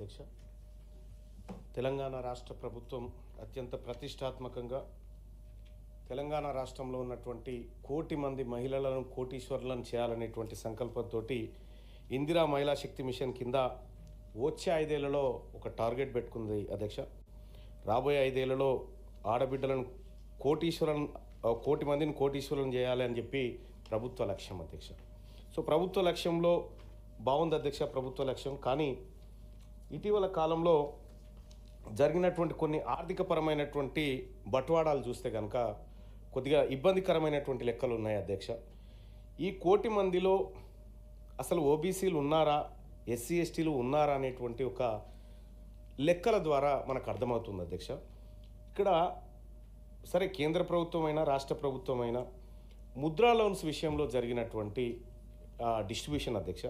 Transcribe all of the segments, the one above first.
అధ్యక్ష. తెలంగాణ రాష్ట్ర ప్రభుత్వం అత్యంత ప్రతిష్టాత్మకంగా తెలంగాణ రాష్ట్రంలో ఉన్నటువంటి 1 కోటి మంది మహిళలను కోటీశ్వరులను చేయాలనేటువంటి సంకల్పంతో ఇందిరా మహిళా శక్తి మిషన్ కింద వచ్చే 5 ఏళ్లలో ఒక టార్గెట్ పెట్టుకుంది అధ్యక్ష. రాబోయే 5 ఏళ్లలో ఆడబిడ్డలను 1 కోటి మందిని కోటీశ్వరులను చేయాలి అని చెప్పి ప్రభుత్వ లక్ష్యం అధ్యక్ష. సో ప్రభుత్వ లక్ష్యంలో బాగుంది అధ్యక్ష ప్రభుత్వ లక్ష్యం. కానీ ఇటీవల కాలంలో జరిగినటువంటి కొన్ని ఆర్థికపరమైనటువంటి బట్వాడాలు చూస్తే కనుక కొద్దిగా ఇబ్బందికరమైనటువంటి లెక్కలు ఉన్నాయి అధ్యక్ష. ఈ 1 కోటి మందిలో అసలు ఓబీసీలు ఉన్నారా, ఎస్సీ ఎస్టీలు ఉన్నారా అనేటువంటి ఒక లెక్కల ద్వారా మనకు అర్థమవుతుంది అధ్యక్ష. ఇక్కడ సరే కేంద్ర ప్రభుత్వం అయినా రాష్ట్ర ప్రభుత్వం అయినా ముద్రా లోన్స్ విషయంలో జరిగినటువంటి డిస్ట్రిబ్యూషన్ అధ్యక్ష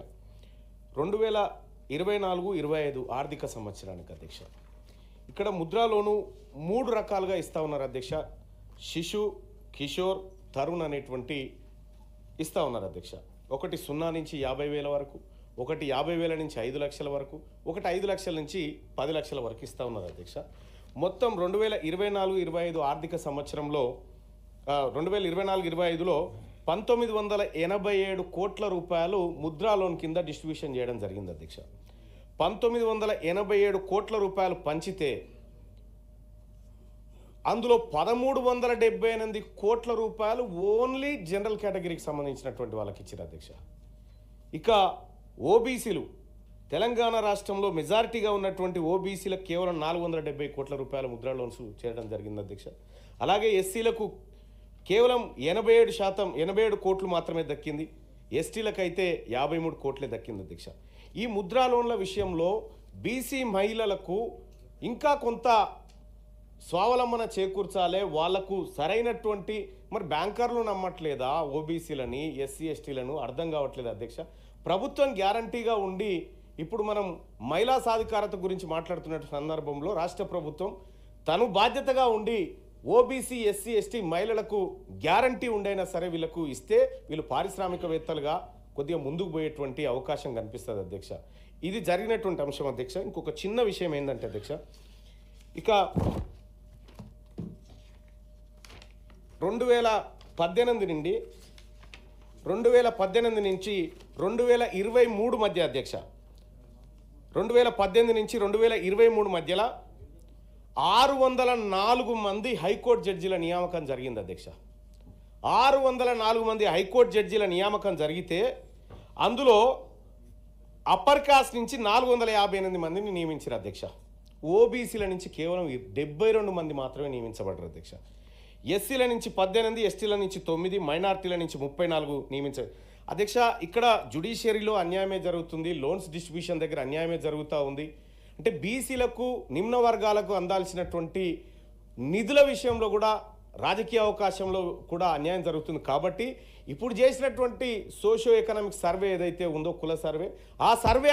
2024-25 ఆర్థిక సంవత్సరానికి అధ్యక్ష ఇక్కడ ముద్రా లోను 3 రకాలుగా ఇస్తూ ఉన్నారు అధ్యక్ష. శిశు, కిషోర్, తరుణ్ అనేటువంటి ఇస్తూ ఉన్నారు అధ్యక్ష. ఒకటి 0 నుంచి 50,000 వరకు, ఒకటి 50,000 నుంచి 5 లక్షల వరకు, ఒకటి 5 లక్షల నుంచి 10 లక్షల వరకు ఇస్తూ ఉన్నారు అధ్యక్ష. మొత్తం 2024-25 ఆర్థిక సంవత్సరంలో 2024-25లో 1987 కోట్ల రూపాయలు ముద్రా లోన్ కింద డిస్ట్రిబ్యూషన్ చేయడం జరిగింది అధ్యక్ష. 1987 కోట్ల రూపాయలు పంచితే అందులో 1378 కోట్ల రూపాయలు ఓన్లీ జనరల్ కేటగిరీకి సంబంధించినటువంటి వాళ్ళకి ఇచ్చారు అధ్యక్ష. ఇక ఓబీసీలు తెలంగాణ రాష్ట్రంలో మెజారిటీగా ఉన్నటువంటి ఓబీసీలకు కేవలం 470 కోట్ల రూపాయల ముద్రా లోన్స్ చేయడం జరిగింది అధ్యక్ష. అలాగే ఎస్సీలకు కేవలం 87 కోట్లు మాత్రమే దక్కింది. ఎస్టీలకైతే 53 కోట్లే దక్కింది అధ్యక్ష. ఈ ముద్రా లోన్ల విషయంలో బీసీ మహిళలకు ఇంకా కొంత స్వావలంబన చేకూర్చాలే, వాళ్లకు సరైనటువంటి మరి బ్యాంకర్లు నమ్మట్లేదా ఓబీసీలని, ఎస్సీ ఎస్టీలను అర్థం కావట్లేదు అధ్యక్ష. ప్రభుత్వం గ్యారంటీగా ఉండి ఇప్పుడు మనం మహిళా సాధికారత గురించి మాట్లాడుతున్న సందర్భంలో రాష్ట్ర ప్రభుత్వం తను బాధ్యతగా ఉండి ఓబీసీ, ఎస్సీ, ఎస్టీ మహిళలకు గ్యారంటీ ఉండైనా సరే వీళ్ళకు ఇస్తే వీళ్ళు పారిశ్రామికవేత్తలుగా కొద్దిగా ముందుకు పోయేటువంటి అవకాశం కనిపిస్తుంది అధ్యక్ష. ఇది జరిగినటువంటి అంశం అధ్యక్ష. ఇంకొక చిన్న విషయం ఏంటంటే అధ్యక్ష, ఇక 2018 నుండి 2023 మధ్య అధ్యక్ష 2018 నుంచి 2023 మధ్యలో 604 మంది హైకోర్టు జడ్జీల నియామకం జరిగింది అధ్యక్ష. 604 మంది హైకోర్టు జడ్జీల నియామకం జరిగితే అందులో అప్పర్ కాస్ట్ నుంచి 458 మందిని నియమించారు అధ్యక్ష. ఓబీసీల నుంచి కేవలం 72 మంది మాత్రమే నియమించబడ్డారు అధ్యక్ష. ఎస్సీల నుంచి 18, ఎస్టీల నుంచి 9, మైనార్టీల నుంచి 34 నియమించారు అధ్యక్ష. ఇక్కడ జ్యుడిషియరీలో అన్యాయమే జరుగుతుంది, లోన్స్ డిస్ట్రిబ్యూషన్ దగ్గర అన్యాయమే జరుగుతూ ఉంది. అంటే బీసీలకు, నిమ్న వర్గాలకు అందాల్సినటువంటి నిధుల విషయంలో కూడా రాజకీయ అవకాశంలో కూడా అన్యాయం జరుగుతుంది. కాబట్టి ఇప్పుడు చేసినటువంటి సోషియో ఎకనామిక్ సర్వే ఏదైతే ఉందో, కుల సర్వే, ఆ సర్వే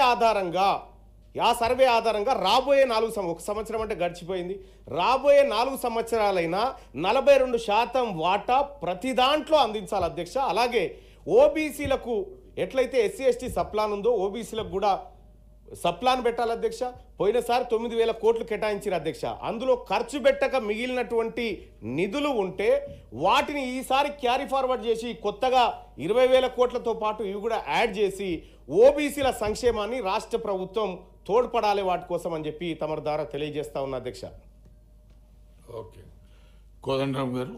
ఆధారంగా రాబోయే 1 సంవత్సరం అంటే గడిచిపోయింది, రాబోయే 4 సంవత్సరాలైనా 42% వాటా ప్రతి దాంట్లో అందించాలి అధ్యక్ష. అలాగే ఓబీసీలకు ఎట్లయితే ఎస్సీ ఎస్టీ సప్లాన్ ఉందో ఓబీసీలకు కూడా సప్లాన్ పెట్టాలి అధ్యక్ష. పోయినసారి 9,000 కోట్లు కేటాయించారు అధ్యక్ష. అందులో ఖర్చు పెట్టక మిగిలినటువంటి నిధులు ఉంటే వాటిని ఈసారి క్యారీ ఫార్వర్డ్ చేసి కొత్తగా 20,000 కోట్లతో పాటు ఇవి కూడా యాడ్ చేసి ఓబీసీల సంక్షేమాన్ని రాష్ట్ర ప్రభుత్వం తోడ్పడాలి వాటి కోసం అని చెప్పి తమ ద్వారా తెలియజేస్తా ఉన్న అధ్యక్ష. ఓకే, కోదండరామ్ గారు.